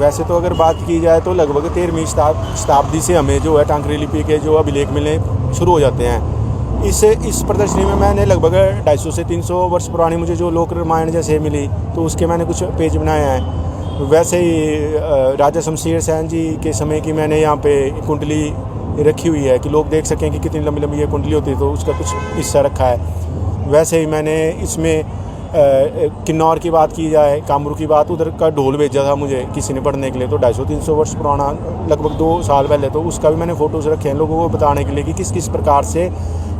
वैसे तो अगर बात की जाए तो लगभग 13वीं शताब्दी से हमें जो है टांकरी लिपि के जो अभिलेख मिलने शुरू हो जाते हैं। इस प्रदर्शनी में मैंने लगभग 250 से 300 वर्ष पुरानी मुझे जो लोक रामायण जैसे मिली, तो उसके मैंने कुछ पेज बनाए हैं। वैसे ही राजा शमशेर सेन जी के समय की मैंने यहाँ पे कुंडली रखी हुई है कि लोग देख सकें कि कितनी लंबी लंबी ये कुंडली होती है, तो उसका कुछ हिस्सा रखा है। वैसे ही मैंने इसमें किन्नौर की बात की जाए, कामरू की बात, उधर का ढोल भेजा था मुझे किसी ने पढ़ने के लिए, तो 250-300 वर्ष पुराना, लगभग 2 साल पहले, तो उसका भी मैंने फ़ोटोज़ रखे हैं लोगों को बताने के लिए कि किस किस प्रकार से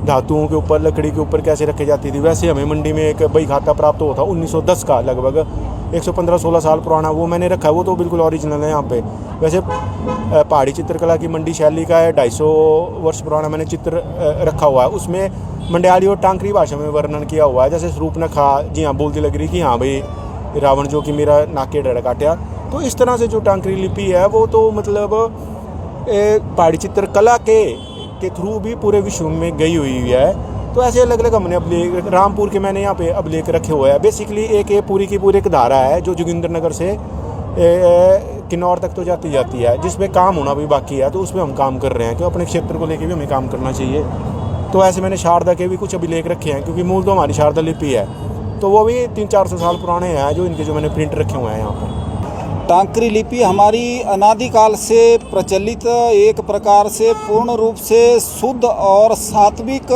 धातुओं के ऊपर, लकड़ी के ऊपर कैसे रखी जाती थी। वैसे हमें मंडी में एक बही खाता प्राप्त हुआ था 1910 का, लगभग 115-16 साल पुराना, वो मैंने रखा है। वो तो बिल्कुल ओरिजिनल है यहाँ पे। वैसे पहाड़ी चित्रकला की मंडी शैली का है, 250 वर्ष पुराना मैंने चित्र रखा हुआ है। उसमें मंडयाली और टांकरी भाषा में वर्णन किया हुआ है। जैसे शूर्पणखा जी हाँ बोलती लग रही कि हाँ भाई रावण जो कि मेरा नाके डर काटा। तो इस तरह से जो टांकरी लिपि है वो तो मतलब पहाड़ी चित्रकला के थ्रू भी पूरे विश्व में गई हुई है। तो ऐसे अलग अलग हमने अभिलेख, रामपुर के मैंने यहाँ पे अभिलेख रखे हुए हैं। बेसिकली एक पूरी की पूरी एक धारा है जो जोगिंद्रनगर से किन्नौर तक तो जाती है, जिसमें काम होना भी बाकी है। तो उसमें हम काम कर रहे हैं कि अपने क्षेत्र को लेकर भी हमें काम करना चाहिए। तो ऐसे मैंने शारदा के भी कुछ अभिलेख रखे हैं, क्योंकि मूल तो हमारी शारदा लिपि है, तो वो भी 300-400 साल पुराने हैं जो इनके जो मैंने प्रिंट रखे हुए हैं यहाँ पर। टांकरी लिपि हमारी अनादिकाल से प्रचलित, एक प्रकार से पूर्ण रूप से शुद्ध और सात्विक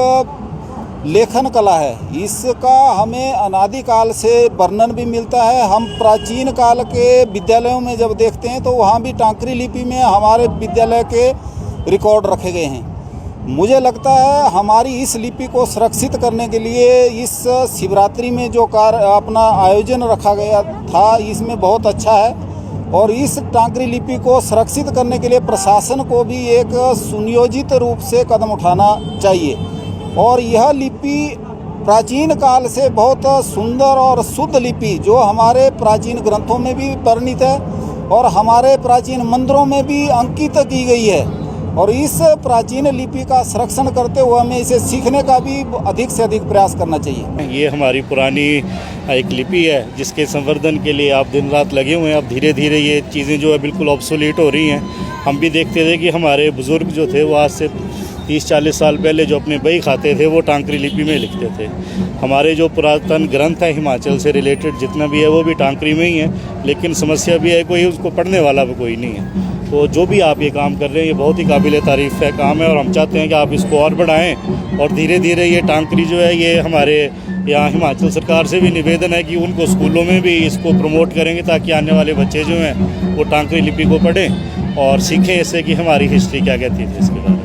लेखन कला है। इसका हमें अनादिकाल से वर्णन भी मिलता है। हम प्राचीन काल के विद्यालयों में जब देखते हैं तो वहाँ भी टांकरी लिपि में हमारे विद्यालय के रिकॉर्ड रखे गए हैं। मुझे लगता है हमारी इस लिपि को सुरक्षित करने के लिए इस शिवरात्रि में जो अपना आयोजन रखा गया था, इसमें बहुत अच्छा है। और इस टांकरी लिपि को सुरक्षित करने के लिए प्रशासन को भी एक सुनियोजित रूप से कदम उठाना चाहिए। और यह लिपि प्राचीन काल से बहुत सुंदर और शुद्ध लिपि जो हमारे प्राचीन ग्रंथों में भी वर्णित है और हमारे प्राचीन मंदिरों में भी अंकित की गई है। और इस प्राचीन लिपि का संरक्षण करते हुए हमें इसे सीखने का भी अधिक से अधिक प्रयास करना चाहिए। ये हमारी पुरानी एक लिपि है जिसके संवर्धन के लिए आप दिन रात लगे हुए हैं। अब धीरे धीरे ये चीज़ें जो है बिल्कुल ऑब्सोलीट हो रही हैं। हम भी देखते थे कि हमारे बुज़ुर्ग जो थे वो आज से 30-40 साल पहले जो अपने बही खाते थे वो टांकरी लिपि में लिखते थे। हमारे जो पुरातन ग्रंथ है हिमाचल से रिलेटेड जितना भी है वो भी टांकरी में ही है, लेकिन समस्या भी है कोई उसको पढ़ने वाला भी कोई नहीं है। तो जो भी आप ये काम कर रहे हैं ये बहुत ही काबिल तारीफ़ है काम है, और हम चाहते हैं कि आप इसको और बढ़ाएं। और धीरे धीरे ये टांकरी जो है ये हमारे यहाँ हिमाचल सरकार से भी निवेदन है कि उनको स्कूलों में भी इसको प्रमोट करेंगे ताकि आने वाले बच्चे जो हैं वो टांकरी लिपि को पढ़ें और सीखें इससे कि हमारी हिस्ट्री क्या कहती थी इसके बारे में।